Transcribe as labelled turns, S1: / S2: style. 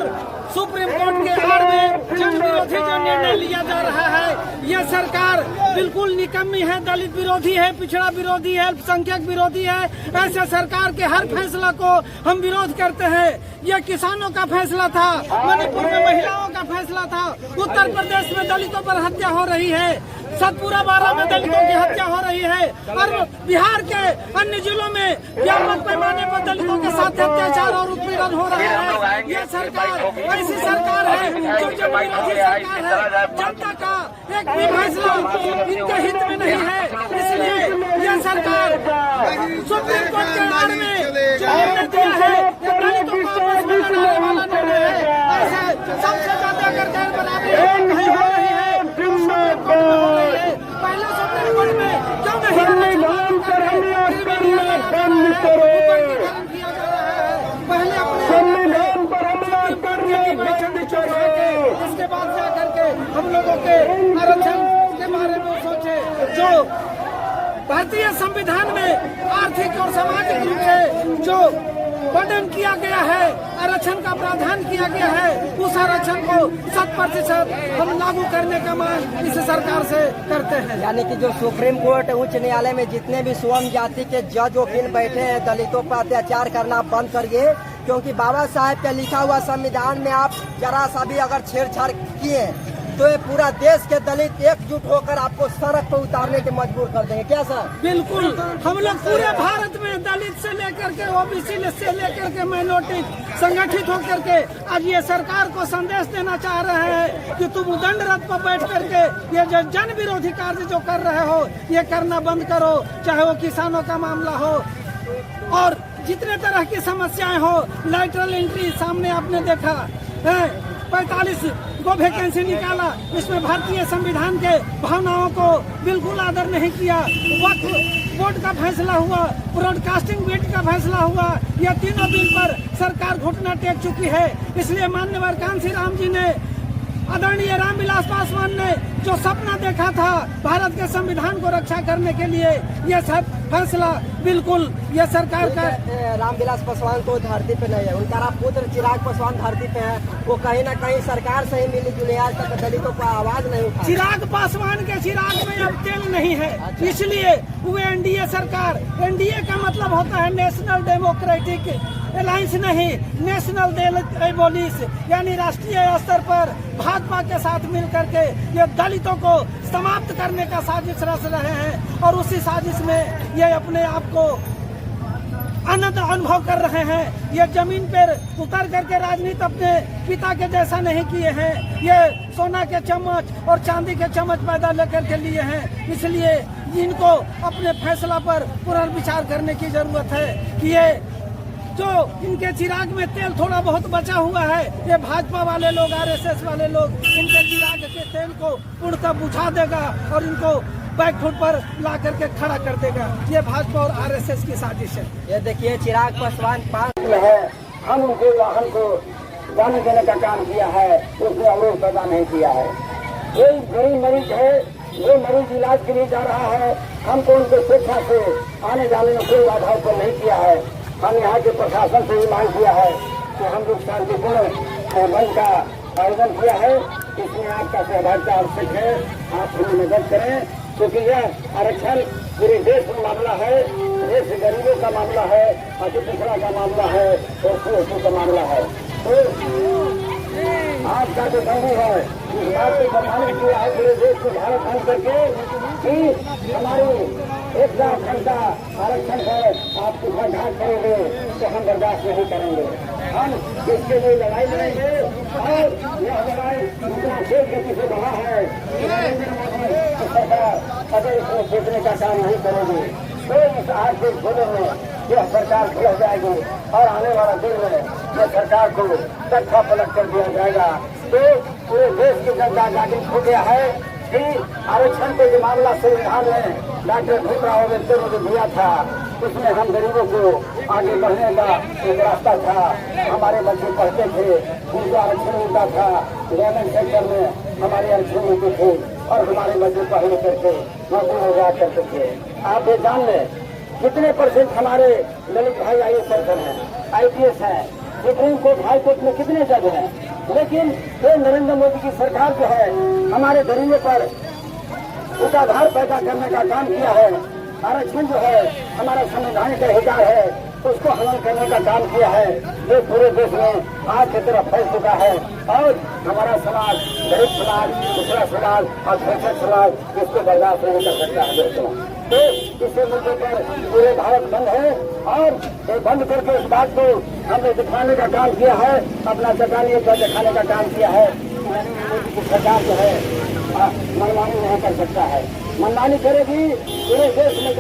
S1: और supreme court के आड़ में जन विरोधी जो निर्णय लिया जा रहा है, यह सरकार बिल्कुल निकम्मी है, दलित विरोधी है, पिछड़ा विरोधी है, अल्पसंख्यक विरोधी है। ऐसे सरकार के हर फैसला को हम विरोध करते हैं। यह किसानों का फैसला था, मणिपुर में महिलाओं का फैसला था, उत्तर प्रदेश में दलितों पर हत्या हो रही है, सतपुरा बारा में दलितों की हत्या हो रही है और बिहार के अन्य जिलों में व्यापक पैमाने पर दलितों के साथ अत्याचार और उत्पीड़न हो रहा है। यह सरकार ऐसी सरकार है जो जनविरोधी सरकार है। जनता का एक भी फैसला इनके हित में नहीं है, इसलिए यह सरकार सुप्रीम कोर्ट के आड़ में जो निर्णय दिया है, यह दलितों को आपस में लड़ाने वाला निर्णय है। ऐसा सबसे ज्यादा अगर गैर बराबरी नहीं हो रही है, पहले सुप्रीम कोर्ट में क्यों नहीं पहले अपने इसके बाद जा करके हम लोगों के आरक्षण के बारे में सोचे। जो भारतीय संविधान में आर्थिक और सामाजिक रूप से जो वर्णन किया गया है, आरक्षण का प्रावधान किया गया है, उस आरक्षण को 100% हम लागू करने का मांग इस सरकार से करते हैं।
S2: यानी कि जो सुप्रीम कोर्ट उच्च न्यायालय में जितने भी स्वयं जाति के जज वकील बैठे हैं, दलितों पर अत्याचार करना बंद करिए, क्योंकि बाबा साहेब के लिखा हुआ संविधान में आप जरा सा भी अगर छेड़छाड़ किए तो ये पूरा देश के दलित एकजुट होकर आपको सड़क पर उतारने के मजबूर कर देंगे। क्या सर?
S1: बिल्कुल, हम लोग पूरे भारत में दलित से लेकर के ओबीसी से लेकर के माइनॉरिटी संगठित होकर के आज ये सरकार को संदेश देना चाह रहे हैं कि तुम दंड रथ पर बैठ करके ये जो जन विरोधी कार्य जो कर रहे हो, ये करना बंद करो। चाहे वो किसानों का मामला हो और जितने तरह की समस्याएं हो, लैटरल एंट्री सामने आपने देखा है, 45 को वैकेंसी निकाला, इसमें भारतीय संविधान के भावनाओं को बिल्कुल आदर नहीं किया। वक्फ बोर्ड का फैसला हुआ, ब्रॉडकास्टिंग बिल का फैसला हुआ, यह तीनों बिल पर सरकार घुटना टेक चुकी है। इसलिए माननीय कांसी राम जी ने, आदरणीय रामविलास पासवान ने जो सपना देखा था भारत के संविधान को रक्षा करने के लिए, यह सब फैसला बिल्कुल यह सरकार का।
S2: रामविलास पासवान तो धरती पे नहीं है, उनका पुत्र चिराग पासवान धरती पे है, वो कहीं न कहीं सरकार से ही मिली जुली, आज तक दलितों को आवाज नहीं उठा।
S1: चिराग पासवान के चिराग में अब तेल नहीं है, इसलिए वो एनडीए सरकार, एनडीए का मतलब होता है नेशनल डेमोक्रेटिक अलायंस नहीं, नेशनल डेमोलिश, यानी राष्ट्रीय स्तर पर भाजपा के साथ मिल करके ये दलितों को समाप्त करने का साजिश रच रहे हैं और उसी साजिश में ये अपने आप को आनंद अनुभव कर रहे हैं। ये जमीन पर उतर करके राजनीति अपने पिता के जैसा नहीं किए हैं, ये सोना के चम्मच और चांदी के चम्मच पैदा लेकर के लिए हैं। इसलिए इनको अपने फैसला पर पुनर्विचार करने की जरूरत है कि ये जो इनके चिराग में तेल थोड़ा बहुत बचा हुआ है, ये भाजपा वाले लोग, आरएसएस वाले लोग इनके चिराग के तेल को पूर्णतः बुझा देगा और इनको बैकफुट पर ला करके खड़ा कर देगा। ये भाजपा और आरएसएस की साजिश है।
S2: ये देखिए चिराग पासवान
S3: है, हम उनके वाहन को जाने देने का काम किया है, उसने अवरोध पैदा नहीं किया है। एक गरीब मरीज है, वो मरीज इलाज के लिए जा रहा है, हमको उनके स्वेच्छा से आने जाने में कोई बाधा उत्पन्न नहीं किया है। हम यहाँ के प्रशासन से भी मांग किया है कि हम लोग शांतिपूर्ण बंद का आयोजन किया है, इसमें आपका सहभागिता आवश्यक है, आप हमें मदद करें, क्योंकि यह आरक्षण पूरे देश में मामला है, देश के गरीबों का मामला है, अति पिछड़ा का मामला है और सूखों का मामला है। तो आपका जो बंधु है, इस बात को बताने के लिए आज पूरे देश को भारत बंद करके कि हमारी 1,00,000 घंटा आरक्षण है, आप कुछ घाट करोगे तो हम बर्दाश्त नहीं करेंगे। हम इसके लिए लड़ाई लड़ेंगे और यह लड़ाई इतना तेज गति से बढ़ा है कि सरकार अगर इसमें सोचने का काम नहीं करेगी तो इस आर्थिक घोड़े में यह सरकार गिर जाएगी और आने वाला दिन में यह सरकार को तख्ता पलट कर दिया जाएगा। तो पूरे देश की जनता जागृत हो गया है कि आरक्षण के जो मामला संविधान में डॉक्टर भीमराव अम्बेडकर ने जो दिया था, उसमें हम गरीबों को आगे बढ़ने का एक रास्ता था। हमारे बच्चे पढ़ते थे, उनको आरक्षण मिलता था, गवर्नमेंट सेक्टर में हमारे आरक्षण मिलते थे और हमारे बच्चे पढ़ करके नौकरी हो जाया करते थे। आप ये जान लें कितने % हमारे दलित भाई IAS हैं, IPS हैं, सुप्रीम कोर्ट हाई कोर्ट में कितने जज हैं, लेकिन ये नरेंद्र मोदी की सरकार जो है हमारे गरीबों पर उताधार पैदा करने का काम किया है। आरक्षण जो है हमारा संवैधानिक अधिकार है, उसको हमल करने का काम किया है। ये पूरे देश में आज की तरफ फैल चुका है और हमारा समाज, गरीब समाज, दूसरा समाज और पिछड़ा समाज इसको बर्दाश्त नहीं कर सकता है दोस्तों। तो इस मुद्दे पर पूरे भारत बंद है और ये बंद करके इस बात को हमने दिखाने का काम किया है, अपना चटानी पर दिखाने का काम किया है। नरेंद्र मोदी की सरकार जो है मनमानी नहीं कर सकता है, मनमानी करेगी पूरे देश में